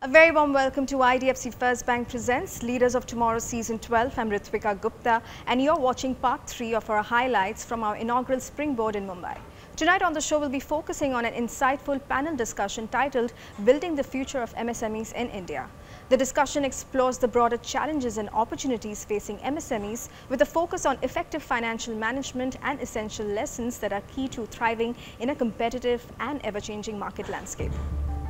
A very warm welcome to IDFC First Bank presents Leaders of Tomorrow Season 12. I'm Ritwika Gupta and you're watching part 3 of our highlights from our inaugural Springboard in Mumbai. Tonight on the show we'll be focusing on an insightful panel discussion titled Building the Future of MSMEs in India. The discussion explores the broader challenges and opportunities facing MSMEs with a focus on effective financial management and essential lessons that are key to thriving in a competitive and ever-changing market landscape.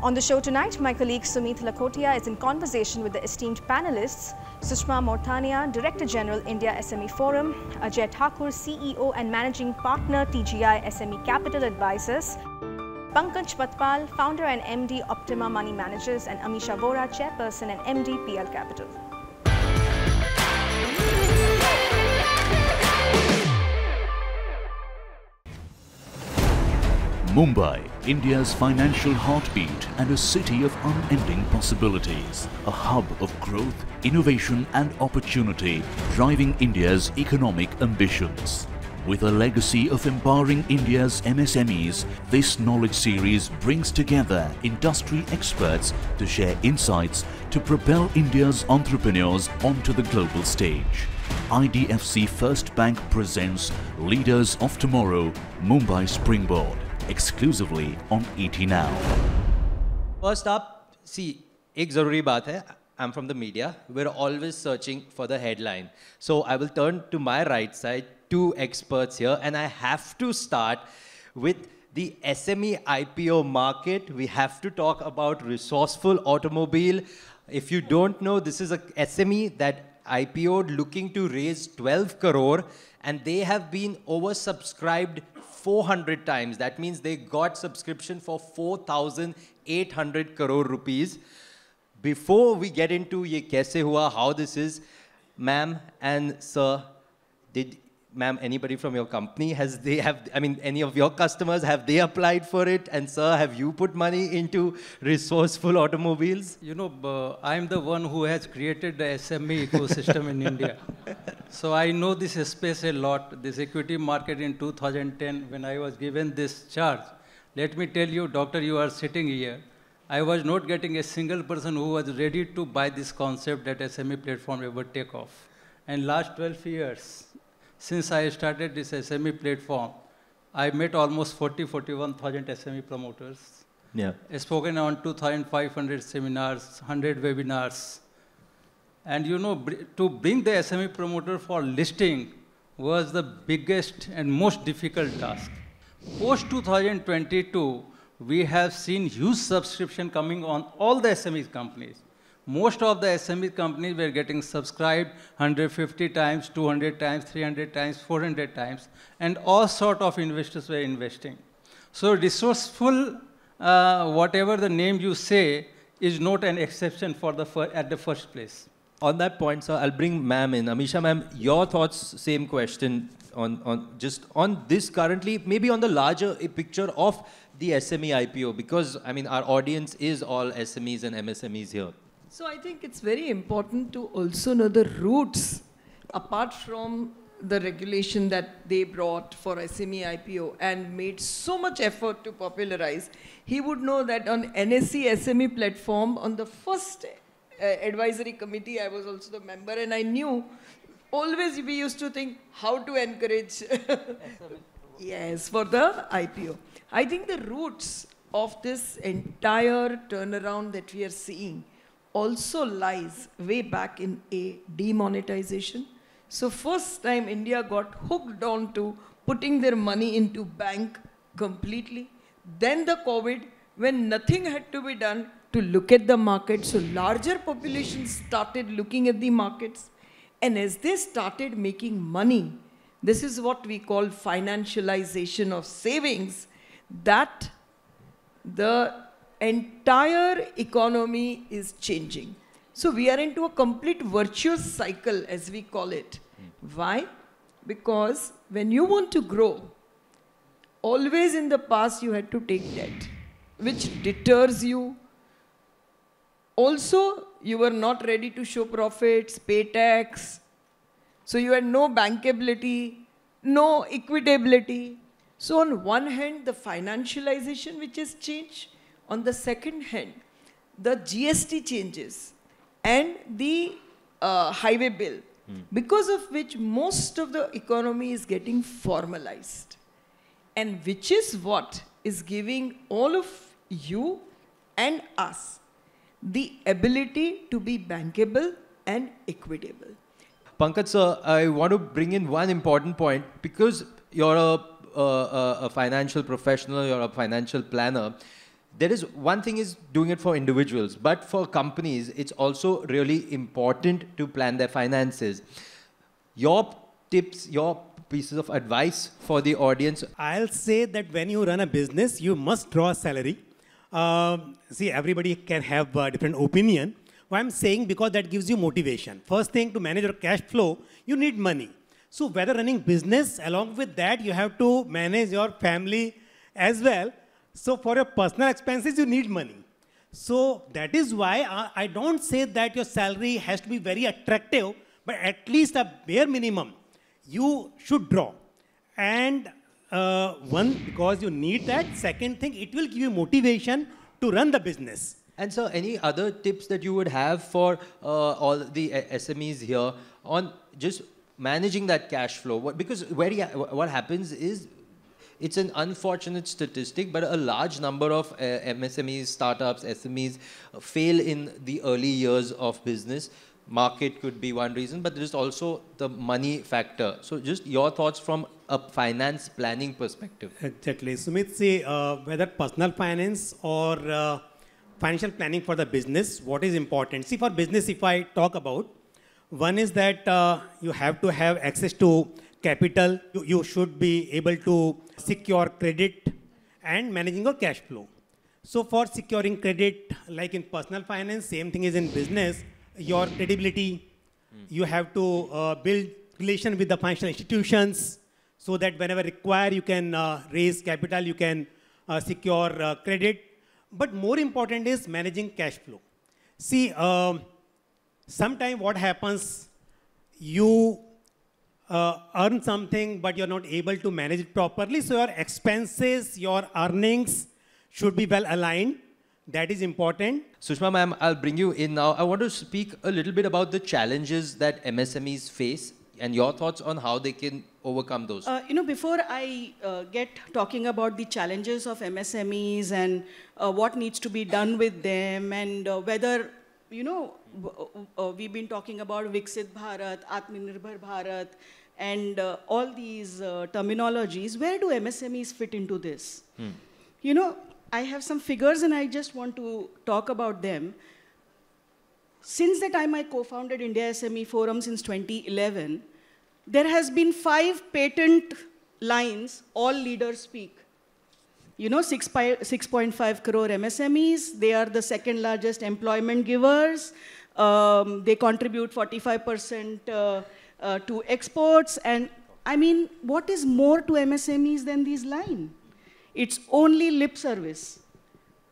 On the show tonight, my colleague Sumiit Lakhutia is in conversation with the esteemed panelists, Sushma Morthania, Director General, India SME Forum, Ajay Thakur, CEO and Managing Partner, TGI SME Capital Advisors, Pankaj Patpal, Founder and MD, Optima Money Managers, and Amisha Vora, Chairperson and MD, PL Capital. Mumbai, India's financial heartbeat and a city of unending possibilities. A hub of growth, innovation and opportunity, driving India's economic ambitions. With a legacy of empowering India's MSMEs, this knowledge series brings together industry experts to share insights to propel India's entrepreneurs onto the global stage. IDFC First Bank presents Leaders of Tomorrow, Mumbai Springboard. Exclusively on ET Now. First up, see, एक ज़रूरी बात है. I'm from the media. We're always searching for the headline. So I will turn to my right side, two experts here, and I have to start with the SME IPO market. We have to talk about resourceful automobile. If you don't know, this is a SME that IPO'd looking to raise 12 crore, and they have been oversubscribed 400 times. That means they got subscription for 4,800 crore rupees. Before we get into ye kaise hua, how this is, ma'am and sir, ma'am, anybody from your company, any of your customers, have they applied for it? And sir, have you put money into resourceful automobiles? You know, I'm the one who has created the SME ecosystem in India. So I know this space a lot, this equity market in 2010, when I was given this charge. Let me tell you, doctor, you are sitting here. I was not getting a single person who was ready to buy this concept that SME platform ever take off. And last 12 years, since I started this SME platform, I met almost 41,000 SME promoters. Yeah. Spoken on 2,500 seminars, 100 webinars. And you know, to bring the SME promoter for listing was the biggest and most difficult task. Post 2022, we have seen huge subscription coming on all the SME companies. Most of the SME companies were getting subscribed 150 times, 200 times, 300 times, 400 times, and all sort of investors were investing. So resourceful, whatever the name you say, is not an exception for at the first place. On that point, sir, I'll bring ma'am in. Amisha ma'am, your thoughts, same question on this currently, maybe on the larger picture of the SME IPO, because I mean our audience is all SMEs and MSMEs here. So I think it's very important to also know the roots, apart from the regulation that they brought for SME IPO and made so much effort to popularize. He would know that on NSE SME platform, on the first advisory committee, I was also the member, and I knew always we used to think how to encourage yes, for the IPO. I think the roots of this entire turnaround that we are seeing also lies way back in a demonetization. So first time India got hooked on to putting their money into bank completely. Then the COVID, when nothing had to be done to look at the market. So larger populations started looking at the markets. And as they started making money, this is what we call financialization of savings, that the entire economy is changing. So we are into a complete virtuous cycle, as we call it. Why? Because when you want to grow, always in the past you had to take debt, which deters you. Also, you were not ready to show profits, pay tax. So you had no bankability, no equitability. So on one hand, the financialization which has changed. On the second hand, the GST changes and the highway bill, because of which most of the economy is getting formalized. And which is what is giving all of you and us the ability to be bankable and equitable. Pankaj sir, I want to bring in one important point because you're a financial professional, you're a financial planner. There is one thing is doing it for individuals, but for companies, it's also really important to plan their finances. Your tips, your pieces of advice for the audience? I'll say that when you run a business, you must draw a salary. See, everybody can have a different opinion. What I'm saying, because that gives you motivation. First thing, to manage your cash flow, you need money. So whether running business, along with that, you have to manage your family as well. So for your personal expenses, you need money. So that is why I don't say that your salary has to be very attractive, but at least a bare minimum you should draw. And one, because you need that. Second thing, it will give you motivation to run the business. And sir, any other tips that you would have for all the SMEs here on just managing that cash flow? Because what happens is, it's an unfortunate statistic, but a large number of MSMEs, startups, SMEs fail in the early years of business. Market could be one reason, but there's also the money factor. So just your thoughts from a finance planning perspective. Exactly. Sumeet, see, whether personal finance or financial planning for the business, what is important? See, for business, if I talk about, one is that you have to have access to capital. You should be able to secure credit and managing your cash flow. So for securing credit, like in personal finance, same thing is in business. Your credibility, you have to build relation with the financial institutions so that whenever required, you can raise capital, you can secure credit. But more important is managing cash flow. See, sometimes what happens, you earn something, but you're not able to manage it properly. So your expenses, your earnings should be well aligned. That is important. Sushma ma'am, I'll bring you in now. I want to speak a little bit about the challenges that MSMEs face and your thoughts on how they can overcome those. Before I get talking about the challenges of MSMEs and what needs to be done with them and whether, we've been talking about Viksit Bharat, Atmanirbhar Bharat, and all these terminologies, where do MSMEs fit into this? I have some figures and I just want to talk about them. Since the time I co-founded India SME Forum since 2011, there has been 5 patent lines, all leaders speak. 6.5 crore MSMEs, they are the second largest employment givers. They contribute 45% to exports. And I mean, what is more to MSMEs than these lines? It's only lip service.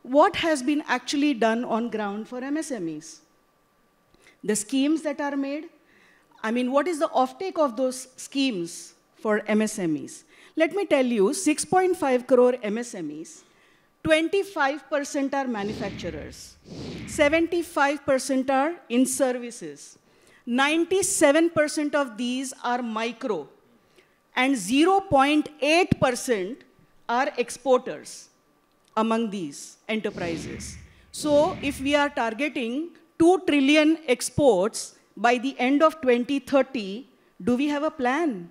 What has been actually done on ground for MSMEs? The schemes that are made, I mean, what is the offtake of those schemes for MSMEs? Let me tell you, 6.5 crore MSMEs, 25% are manufacturers, 75% are in services, 97% of these are micro, and 0.8% are exporters among these enterprises. So if we are targeting 2 trillion exports by the end of 2030, do we have a plan?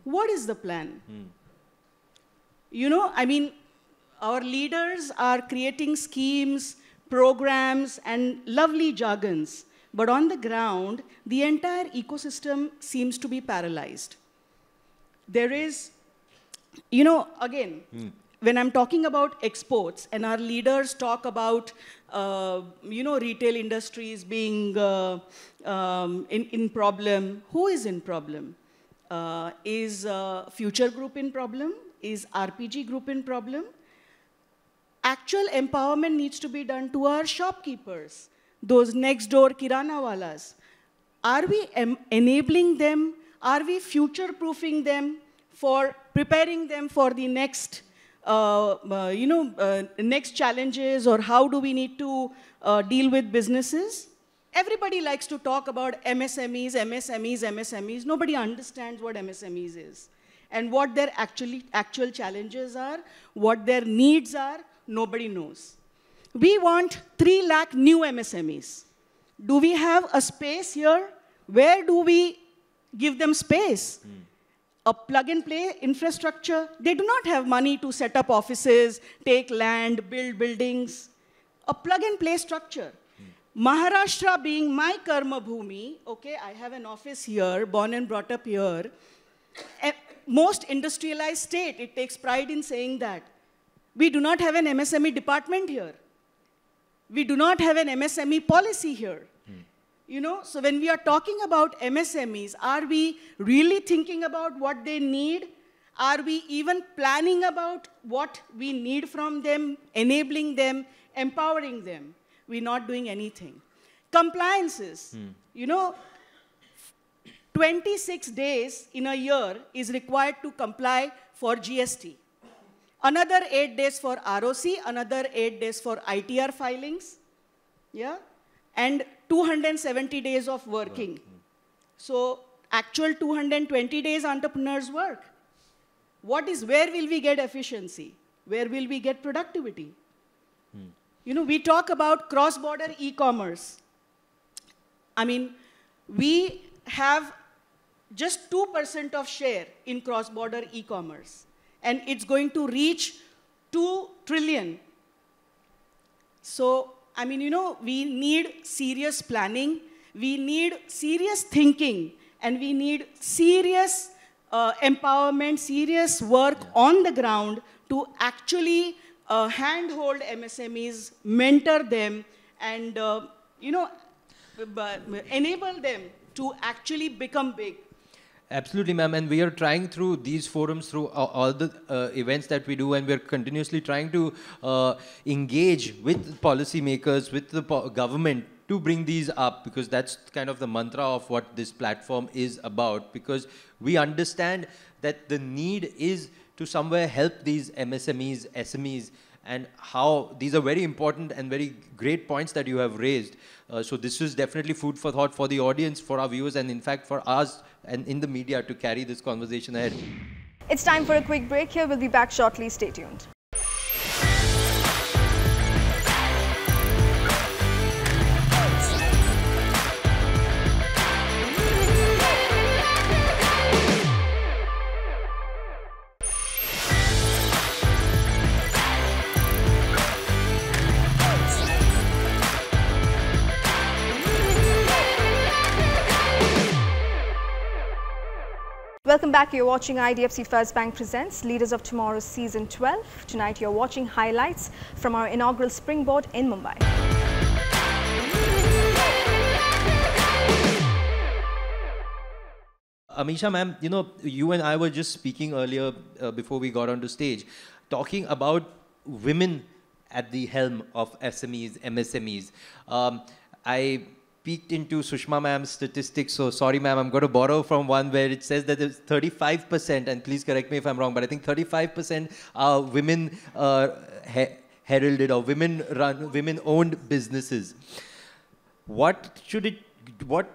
What is the plan? Our leaders are creating schemes, programs, and lovely jargons. But on the ground, the entire ecosystem seems to be paralyzed. There is when I'm talking about exports and our leaders talk about, retail industries being in problem, who is in problem? Is Future Group in problem? Is RPG Group in problem? Actual empowerment needs to be done to our shopkeepers, those next door kirana walas. Are we enabling them? Are we future-proofing them for preparing them for the next next challenges or how do we need to deal with businesses. Everybody likes to talk about MSMEs, MSMEs, MSMEs. Nobody understands what MSMEs is and what their actual challenges are, what their needs are. Nobody knows. We want 3 lakh new MSMEs. Do we have a space here? Where do we give them space? A plug-and-play infrastructure. They do not have money to set up offices, take land, build buildings. A plug-and-play structure. Maharashtra being my karma bhumi, okay, I have an office here, born and brought up here. Most industrialized state, it takes pride in saying that. We do not have an MSME department here. We do not have an MSME policy here. You know, so when we are talking about MSMEs, are we really thinking about what they need? Are we even planning about what we need from them, enabling them, empowering them? We're not doing anything. Compliances, you know, 26 days in a year is required to comply for GST. Another 8 days for ROC, another 8 days for ITR filings, yeah? And 270 days of working. So actual 220 days entrepreneurs work. Where will we get efficiency? Where will we get productivity? You know, we talk about cross-border e-commerce. I mean, we have just 2% of share in cross-border e-commerce. And it's going to reach 2 trillion. So, I mean, you know, we need serious planning, we need serious thinking, and we need serious empowerment, serious work on the ground to actually handhold MSMEs, mentor them, and, you know, enable them to actually become big. Absolutely, ma'am. And we are trying through these forums, through all the events that we do, and we're continuously trying to engage with policymakers, with the government to bring these up, because that's kind of the mantra of what this platform is about, because we understand that the need is to somewhere help these MSMEs, SMEs, and how these are very important and very great points that you have raised. So this is definitely food for thought for the audience, for our viewers, and in fact for us and in the media to carry this conversation ahead. It's time for a quick break here. We'll be back shortly. Stay tuned. Welcome back. You're watching IDFC First Bank Presents Leaders of Tomorrow Season 12. Tonight you're watching highlights from our inaugural Springboard in Mumbai. Amisha ma'am, you know, you and I were just speaking earlier before we got onto stage, talking about women at the helm of SMEs, MSMEs. I peeked into Sushma ma'am's statistics, so sorry ma'am, I'm going to borrow from one where it says that it's 35%, and please correct me if I'm wrong, but I think 35% are women heralded or women-owned businesses. What should it,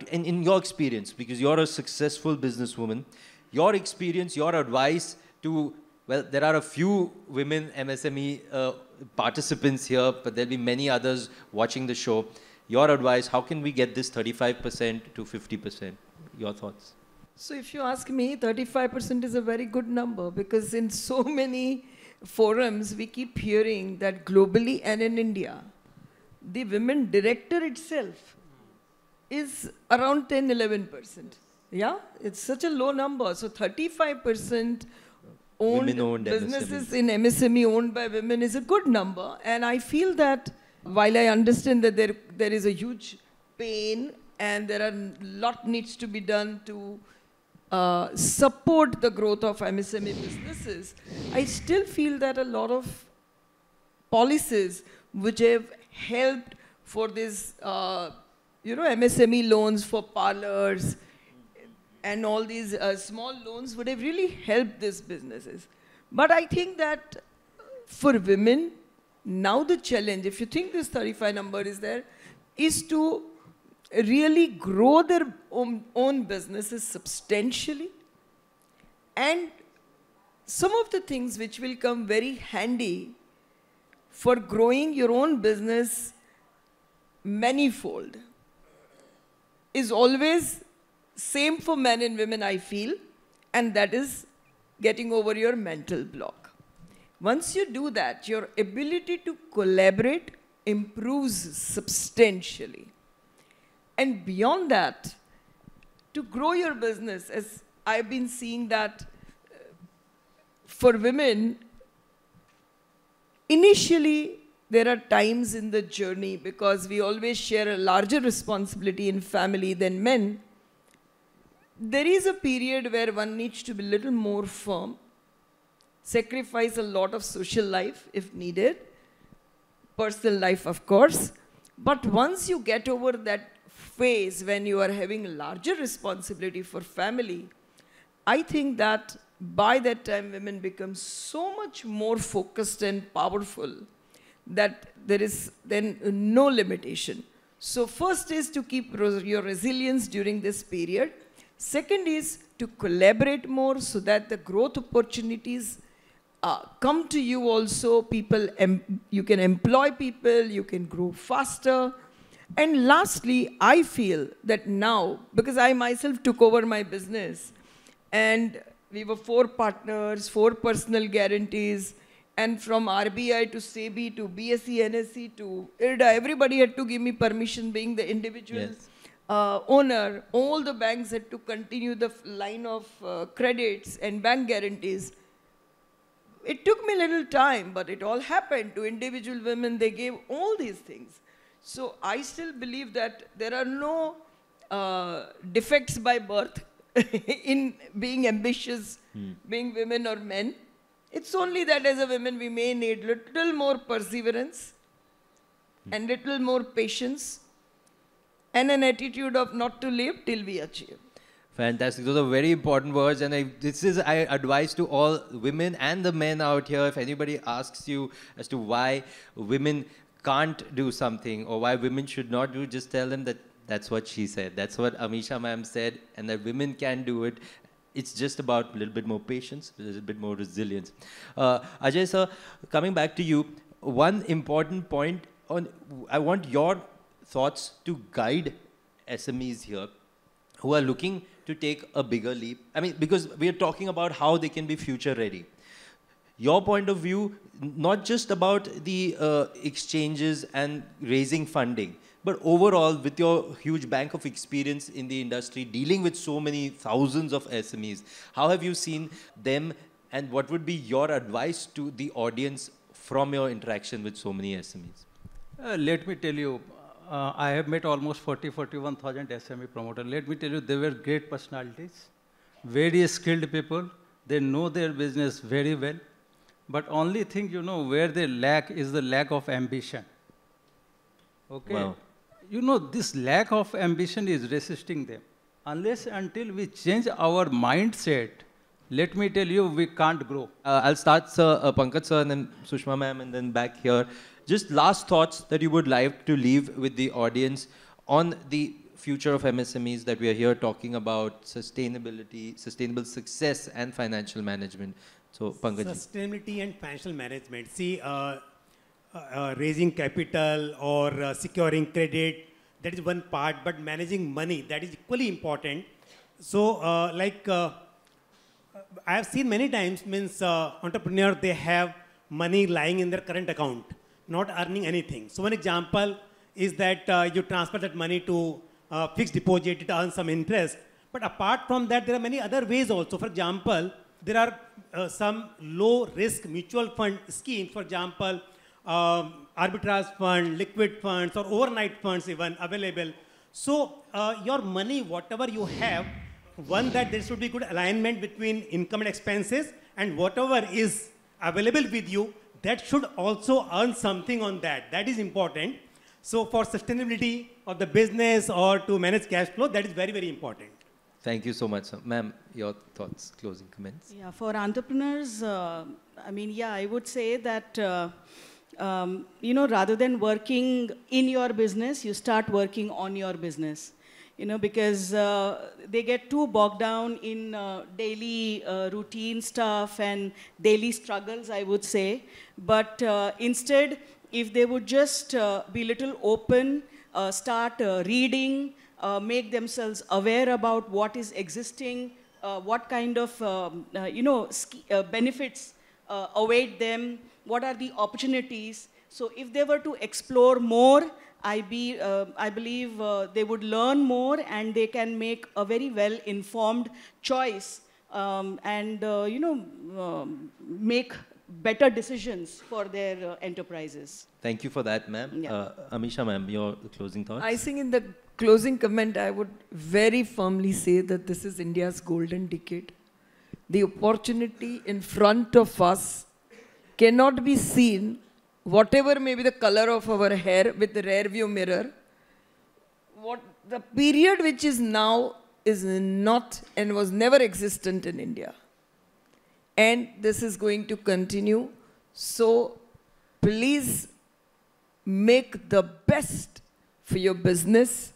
in your experience, because you're a successful businesswoman, your experience, your advice to, well, there are a few women MSME participants here, but there'll be many others watching the show. Your advice, how can we get this 35% to 50%? Your thoughts? So if you ask me, 35% is a very good number, because in so many forums, we keep hearing that globally and in India, the women director itself is around 10-11%. Yeah, it's such a low number. So 35% owned businesses in MSME owned by women is a good number. And I feel that while I understand that there is a huge pain and there are lot needs to be done to support the growth of MSME businesses, I still feel that a lot of policies which have helped for this, you know, MSME loans for parlors and all these small loans would have really helped these businesses. But I think that for women, now the challenge, if you think this 35 number is there, is to really grow their own businesses substantially. And some of the things which will come very handy for growing your own business manifold is always same for men and women, I feel, and that is getting over your mental block. Once you do that, your ability to collaborate improves substantially. And beyond that, to grow your business, as I've been seeing that for women, initially there are times in the journey, because we always share a larger responsibility in family than men, there is a period where one needs to be a little more firm, sacrifice a lot of social life if needed, personal life of course, but once you get over that phase when you are having larger responsibility for family, I think that by that time women become so much more focused and powerful that there is then no limitation. So first is to keep your resilience during this period. Second is to collaborate more so that the growth opportunities come to you also. You can employ people, you can grow faster. And lastly, I feel that now, because I myself took over my business, and we were 4 partners, 4 personal guarantees, and from RBI to SEBI to BSE, NSE to IRDA, everybody had to give me permission being the individual owner. All the banks had to continue the line of credits and bank guarantees. It took me a little time, but it all happened to individual women. They gave all these things. So I still believe that there are no defects by birth in being ambitious, being women or men. It's only that as a woman we may need little more perseverance and little more patience and an attitude of not to live till we achieve. Fantastic. Those are very important words, and this is I advise to all women and the men out here. If anybody asks you as to why women can't do something or why women should not do, just tell them that that's what she said. That's what Amisha ma'am said, and that women can do it. It's just about a little bit more patience, a little bit more resilience. Ajay sir, coming back to you, one important point I want your thoughts to guide SMEs here who are looking to take a bigger leap. I mean, because we are talking about how they can be future ready. Your point of view, not just about the exchanges and raising funding, but overall, with your huge bank of experience in the industry, dealing with so many thousands of SMEs, how have you seen them, and what would be your advice to the audience from your interaction with so many SMEs? Let me tell you, I have met almost 41,000 SME promoters. Let me tell you, they were great personalities, very skilled people. They know their business very well. But only thing, you know, where they lack is the lack of ambition. Okay? Wow. You know, this lack of ambition is resisting them. Unless until we change our mindset, let me tell you, we can't grow. I'll start, sir, Pankaj sir, and then Sushma ma'am, and then back here. Just last thoughts that you would like to leave with the audience on the future of MSMEs that we are here talking about, sustainability, sustainable success, and financial management. So, Pankaj. Sustainability and financial management. See, raising capital or securing credit, that is one part, but managing money, that is equally important. So, I have seen many times, entrepreneurs, they have money lying in their current account, not earning anything. So one example is that you transfer that money to fixed deposit, it earns some interest. But apart from that, there are many other ways also. For example, there are some low risk mutual fund schemes, for example, arbitrage fund, liquid funds, or overnight funds even available. So your money, whatever you have, one, that there should be good alignment between income and expenses, and whatever is available with you, that should also earn something on that. That is important. So for sustainability of the business or to manage cash flow, that is very, very important. Thank you so much, sir. Ma'am, your thoughts, closing comments? Yeah, for entrepreneurs, I mean, yeah, I would say that, you know, rather than working in your business, you start working on your business. You know, because they get too bogged down in daily routine stuff and daily struggles, I would say. But instead, if they would just be little open, start reading, make themselves aware about what is existing, what kind of you know, benefits await them, what are the opportunities. So if they were to explore more, I believe they would learn more and they can make a very well-informed choice and you know, make better decisions for their enterprises. Thank you for that, ma'am. Yeah. Amisha, ma'am, your closing thoughts? I think in the closing comment, I would very firmly say that this is India's golden decade. The opportunity in front of us cannot be seen, whatever may be the color of our hair, with the rear view mirror. What the period which is now is not and was never existent in India. And this is going to continue. So please make the best for your business.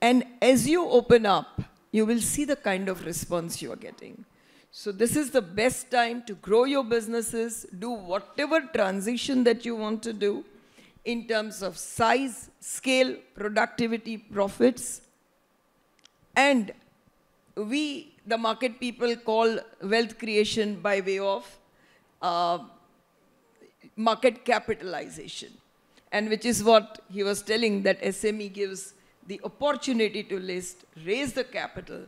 And as you open up, you will see the kind of response you are getting. So this is the best time to grow your businesses, do whatever transition that you want to do in terms of size, scale, productivity, profits. And we, the market people, call wealth creation by way of market capitalization. And which is what he was telling, that SME gives the opportunity to list, raise the capital.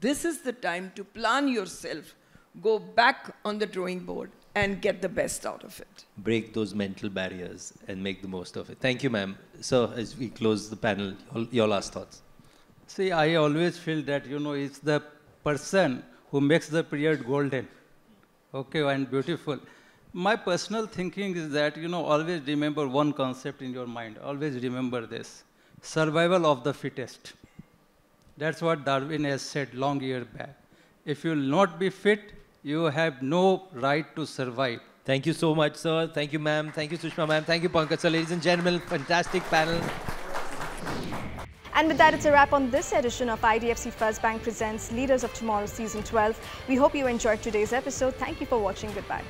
This is the time to plan yourself, go back on the drawing board and get the best out of it. Break those mental barriers and make the most of it. Thank you, ma'am. So as we close the panel, your last thoughts. See, I always feel that, you know, it's the person who makes the period golden, okay, and beautiful. My personal thinking is that, you know, always remember one concept in your mind. Always remember this: survival of the fittest. That's what Darwin has said long years back. If you will not be fit, you have no right to survive. Thank you so much, sir. Thank you, ma'am. Thank you, Sushma, ma'am. Thank you, Pankaj, sir. Ladies and gentlemen, fantastic panel. And with that, it's a wrap on this edition of IDFC First Bank Presents Leaders of Tomorrow Season 12. We hope you enjoyed today's episode. Thank you for watching. Goodbye.